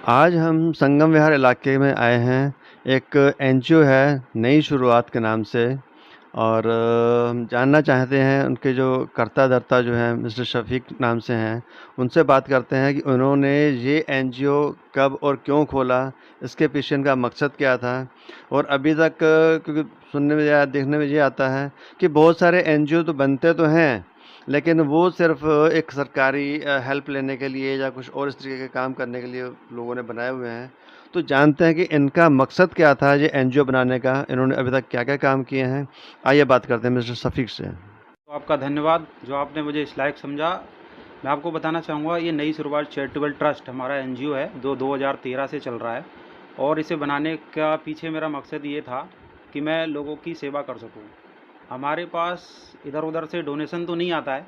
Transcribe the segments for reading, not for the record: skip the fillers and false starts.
आज हम संगम विहार इलाके में आए हैं। एक एनजीओ है नई शुरुआत के नाम से। और हम जानना चाहते हैं उनके जो कर्ता धर्ता जो हैं मिस्टर शफीक नाम से हैं। उनसे बात करते हैं कि उन्होंने ये एनजीओ कब और क्यों खोला, इसके पीछे इनका मकसद क्या था। और अभी तक क्योंकि सुनने में या देखने में ये आता है कि बहुत सारे एनजीओ तो बनते तो हैं, लेकिन वो सिर्फ एक सरकारी हेल्प लेने के लिए या कुछ और इस तरीके के काम करने के लिए लोगों ने बनाए हुए हैं। तो जानते हैं कि इनका मकसद क्या था ये एनजीओ बनाने का, इन्होंने अभी तक क्या क्या काम किए हैं। आइए बात करते हैं मिस्टर शफीक से। तो आपका धन्यवाद जो आपने मुझे इस लायक समझा। मैं आपको बताना चाहूँगा, ये नई शुरुआत चैरिटेबल ट्रस्ट हमारा एनजीओ है जो 2013 से चल रहा है। और इसे बनाने का पीछे मेरा मकसद ये था कि मैं लोगों की सेवा कर सकूँ। हमारे पास इधर उधर से डोनेशन तो नहीं आता है,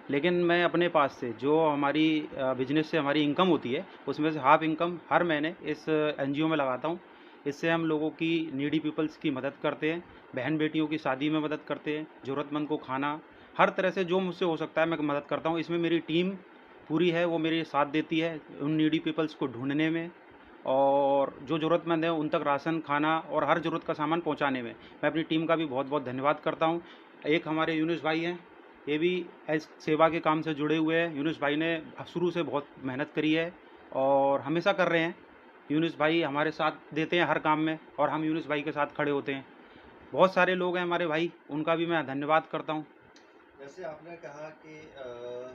लेकिन मैं अपने पास से जो हमारी बिजनेस से हमारी इनकम होती है उसमें से हाफ इनकम हर महीने इस एनजीओ में लगाता हूँ। इससे हम लोगों की नीडी पीपल्स की मदद करते हैं, बहन बेटियों की शादी में मदद करते हैं, ज़रूरतमंद को खाना, हर तरह से जो मुझसे हो सकता है मैं मदद करता हूँ। इसमें मेरी टीम पूरी है, वो मेरे साथ देती है उन नीडी पीपल्स को ढूंढने में, और जो ज़रूरतमंद है उन तक राशन खाना और हर ज़रूरत का सामान पहुंचाने में। मैं अपनी टीम का भी बहुत बहुत धन्यवाद करता हूं। एक हमारे यूनुस भाई हैं, ये भी एज सेवा के काम से जुड़े हुए हैं। यूनुस भाई ने शुरू से बहुत मेहनत करी है और हमेशा कर रहे हैं। यूनुस भाई हमारे साथ देते हैं हर काम में और हम यूनुस भाई के साथ खड़े होते हैं। बहुत सारे लोग हैं हमारे भाई, उनका भी मैं धन्यवाद करता हूँ। जैसे आपने कहा कि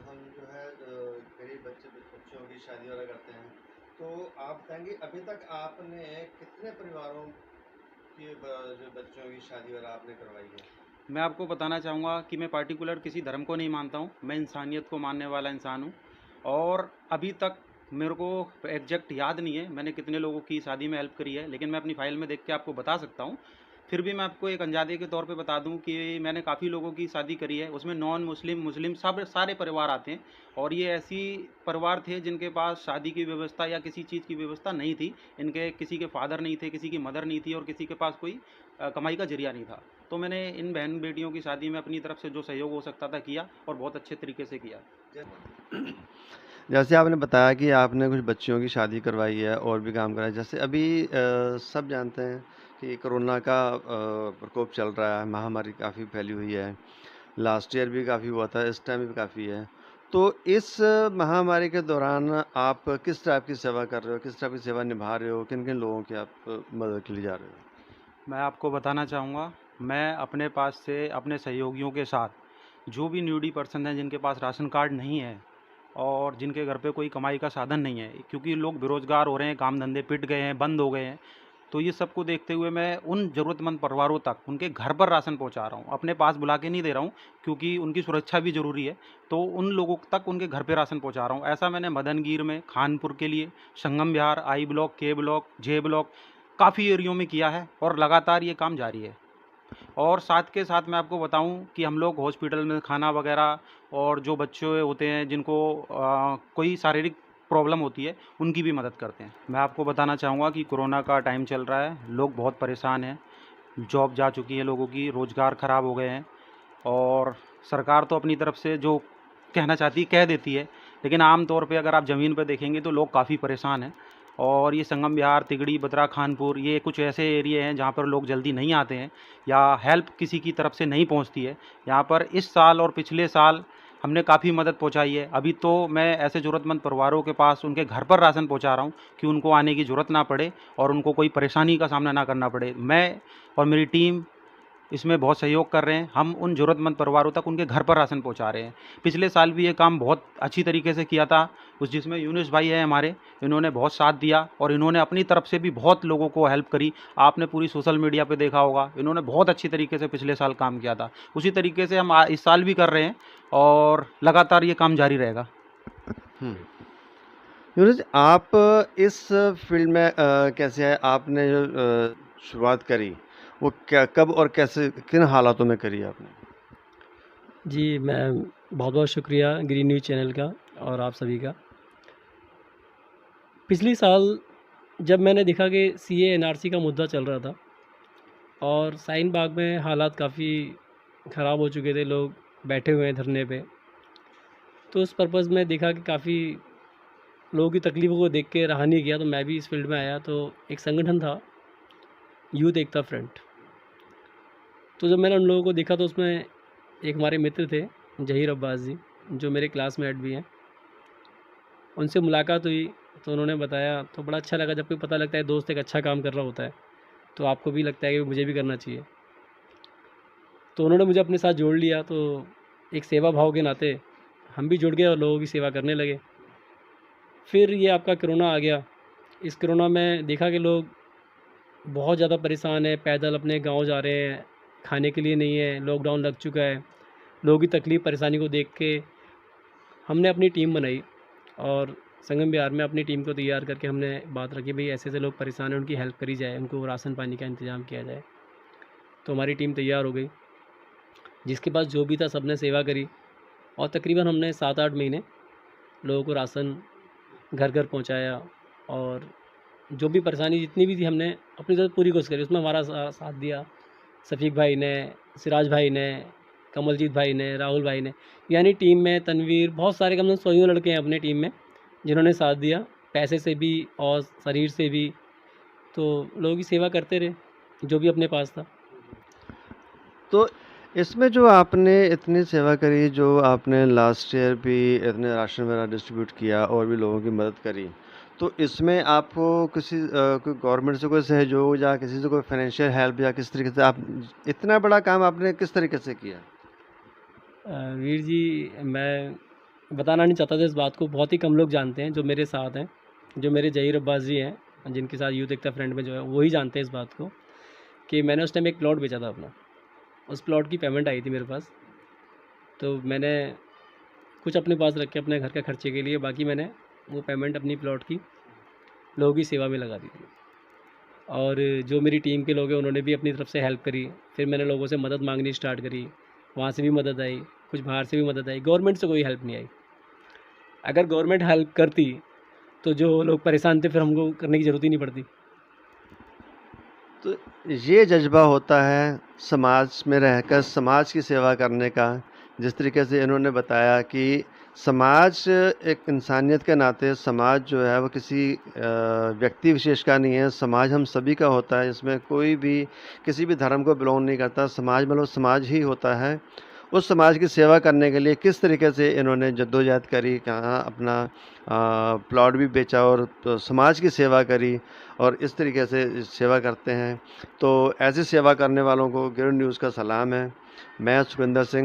हम जो है गरीब बच्चों की शादी वगैरह करते हैं, तो आप बताएंगे अभी तक आपने कितने परिवारों की जो बच्चों की शादी वगैरह आपने करवाई है। मैं आपको बताना चाहूँगा कि मैं पार्टिकुलर किसी धर्म को नहीं मानता हूँ, मैं इंसानियत को मानने वाला इंसान हूँ। और अभी तक मेरे को एग्जैक्ट याद नहीं है मैंने कितने लोगों की शादी में हेल्प करी है, लेकिन मैं अपनी फाइल में देख के आपको बता सकता हूँ। फिर भी मैं आपको एक अंदाजे के तौर पे बता दूं कि मैंने काफ़ी लोगों की शादी करी है, उसमें नॉन मुस्लिम मुस्लिम सब सारे परिवार आते हैं। और ये ऐसी परिवार थे जिनके पास शादी की व्यवस्था या किसी चीज़ की व्यवस्था नहीं थी। इनके किसी के फादर नहीं थे, किसी की मदर नहीं थी और किसी के पास कोई कमाई का जरिया नहीं था। तो मैंने इन बहन बेटियों की शादी में अपनी तरफ से जो सहयोग हो सकता था किया, और बहुत अच्छे तरीके से किया। जैसे आपने बताया कि आपने कुछ बच्चियों की शादी करवाई है और भी काम करा है। जैसे अभी सब जानते हैं कि कोरोना का प्रकोप चल रहा है, महामारी काफ़ी फैली हुई है। लास्ट ईयर भी काफ़ी हुआ था, इस टाइम भी काफ़ी है। तो इस महामारी के दौरान आप किस टाइप की सेवा कर रहे हो, किस टाइप की सेवा निभा रहे हो, किन किन लोगों की आप मदद के लिए जा रहे हो। मैं आपको बताना चाहूँगा, मैं अपने पास से अपने सहयोगियों के साथ जो भी न्यूडी पर्सन हैं जिनके पास राशन कार्ड नहीं है और जिनके घर पे कोई कमाई का साधन नहीं है, क्योंकि लोग बेरोज़गार हो रहे हैं, काम धंधे पिट गए हैं, बंद हो गए हैं। तो ये सबको देखते हुए मैं उन ज़रूरतमंद परिवारों तक उनके घर पर राशन पहुंचा रहा हूं, अपने पास बुला के नहीं दे रहा हूं, क्योंकि उनकी सुरक्षा भी ज़रूरी है। तो उन लोगों तक उनके घर पे राशन पहुंचा रहा हूं। ऐसा मैंने मदनगीर में, खानपुर के लिए, संगम विहार, आई ब्लॉक, के ब्लॉक, जे ब्लॉक, काफ़ी एरियो में किया है और लगातार ये काम जारी है। और साथ के साथ मैं आपको बताऊं कि हम लोग हॉस्पिटल में खाना वगैरह और जो बच्चे होते हैं जिनको कोई शारीरिक प्रॉब्लम होती है उनकी भी मदद करते हैं। मैं आपको बताना चाहूँगा कि कोरोना का टाइम चल रहा है, लोग बहुत परेशान हैं, जॉब जा चुकी है लोगों की, रोज़गार ख़राब हो गए हैं। और सरकार तो अपनी तरफ से जो कहना चाहती है कह देती है, लेकिन आम तौर पे अगर आप ज़मीन पर देखेंगे तो लोग काफ़ी परेशान हैं। और ये संगम विहार, तिगड़ी, बतरा, खानपुर, ये कुछ ऐसे एरिए हैं जहाँ पर लोग जल्दी नहीं आते हैं या हेल्प किसी की तरफ से नहीं पहुँचती है। यहाँ पर इस साल और पिछले साल हमने काफ़ी मदद पहुँचाई है। अभी तो मैं ऐसे ज़रूरतमंद परिवारों के पास उनके घर पर राशन पहुँचा रहा हूँ कि उनको आने की ज़रूरत ना पड़े और उनको कोई परेशानी का सामना ना करना पड़े। मैं और मेरी टीम इसमें बहुत सहयोग कर रहे हैं। हम उन ज़रूरतमंद परिवारों तक उनके घर पर राशन पहुंचा रहे हैं। पिछले साल भी ये काम बहुत अच्छी तरीके से किया था, उस जिसमें यूनुस भाई हैं हमारे, इन्होंने बहुत साथ दिया और इन्होंने अपनी तरफ से भी बहुत लोगों को हेल्प करी। आपने पूरी सोशल मीडिया पे देखा होगा, इन्होंने बहुत अच्छी तरीके से पिछले साल काम किया था। उसी तरीके से हम इस साल भी कर रहे हैं और लगातार ये काम जारी रहेगा। हम्म। यूनुस, आप इस फील्ड में कैसे है, आपने जो शुरुआत करी वो क्या, कब और कैसे, किन हालातों में करी आपने। जी, मैं बहुत-बहुत शुक्रिया ग्रीन न्यूज़ चैनल का और आप सभी का। पिछले साल जब मैंने देखा कि सीए एनआरसी का मुद्दा चल रहा था और शाहीन बाग में हालात काफ़ी ख़राब हो चुके थे, लोग बैठे हुए हैं धरने पे। तो उस पर्पज़ में देखा कि काफ़ी लोगों की तकलीफ़ों को देख के रहा नहीं गया, तो मैं भी इस फील्ड में आया। तो एक संगठन था, यूथ एकता फ्रंट। तो जब मैंने उन लोगों को देखा तो उसमें एक हमारे मित्र थे, ज़हीर अब्बास जी, जो मेरे क्लासमेट भी हैं। उनसे मुलाकात हुई तो उन्होंने बताया, तो बड़ा अच्छा लगा जब कोई पता लगता है दोस्त एक अच्छा काम कर रहा होता है, तो आपको भी लगता है कि मुझे भी करना चाहिए। तो उन्होंने मुझे अपने साथ जोड़ लिया, तो एक सेवा भाव के नाते हम भी जुड़ गए और लोगों की सेवा करने लगे। फिर ये आपका कोरोना आ गया। इस कोरोना में देखा कि लोग बहुत ज़्यादा परेशान हैं, पैदल अपने गाँव जा रहे हैं, खाने के लिए नहीं है, लॉकडाउन लग चुका है। लोगों की तकलीफ़ परेशानी को देख के हमने अपनी टीम बनाई और संगम विहार में अपनी टीम को तैयार करके हमने बात रखी, भाई ऐसे-ऐसे लोग परेशान हैं, उनकी हेल्प करी जाए, उनको राशन पानी का इंतज़ाम किया जाए। तो हमारी टीम तैयार हो गई, जिसके पास जो भी था सबने सेवा करी और तकरीबन हमने 7-8 महीने लोगों को राशन घर-घर पहुँचाया और जो भी परेशानी जितनी भी थी हमने अपनी तरफ पूरी कोशिश करी। उसमें हमारा साथ दिया शफ़ीक भाई ने, सिराज भाई ने, कमलजीत भाई ने, राहुल भाई ने, यानी टीम में तनवीर, बहुत सारे कम से कम 100 लड़के हैं अपने टीम में जिन्होंने साथ दिया, पैसे से भी और शरीर से भी। तो लोगों की सेवा करते रहे, जो भी अपने पास था। तो इसमें जो आपने इतनी सेवा करी, जो आपने लास्ट ईयर भी इतने राशन वगैरह डिस्ट्रीब्यूट किया और भी लोगों की मदद करी, तो इसमें आपको किसी कोई गवर्नमेंट से कोई सहयोग या किसी से कोई फाइनेंशियल हेल्प या किस तरीके से आप इतना बड़ा काम आपने किस तरीके से किया? वीर जी, मैं बताना नहीं चाहता था इस बात को, बहुत ही कम लोग जानते हैं जो मेरे साथ हैं, जो मेरे ज़हीर अब्बास जी हैं, जिनके साथ यूथ एकता फ्रंट में जो है वो ही जानते हैं इस बात को, कि मैंने उस टाइम एक प्लॉट बेचा था अपना। उस प्लॉट की पेमेंट आई थी मेरे पास, तो मैंने कुछ अपने पास रख के अपने घर के खर्चे के लिए, बाकी मैंने वो पेमेंट अपनी प्लॉट की लोगों की सेवा में लगा दी थी। और जो मेरी टीम के लोग हैं उन्होंने भी अपनी तरफ से हेल्प करी। फिर मैंने लोगों से मदद मांगनी स्टार्ट करी, वहाँ से भी मदद आई, कुछ बाहर से भी मदद आई, गवर्नमेंट से कोई हेल्प नहीं आई। अगर गवर्नमेंट हेल्प करती तो जो लोग परेशान थे फिर हमको करने की ज़रूरत ही नहीं पड़ती। तो ये जज़्बा होता है समाज में रहकर समाज की सेवा करने का, जिस तरीके से इन्होंने बताया कि समाज एक इंसानियत के नाते समाज जो है वो किसी व्यक्ति विशेष का नहीं है, समाज हम सभी का होता है। इसमें कोई भी किसी भी धर्म को बिलोंग नहीं करता, समाज मतलब समाज ही होता है। उस समाज की सेवा करने के लिए किस तरीके से इन्होंने जद्दोजहद करी, कहाँ अपना प्लॉट भी बेचा और तो समाज की सेवा करी और इस तरीके से सेवा करते हैं। तो ऐसी सेवा करने वालों को गिर न्यूज़ का सलाम है। मैं सुखविंदर सिंह।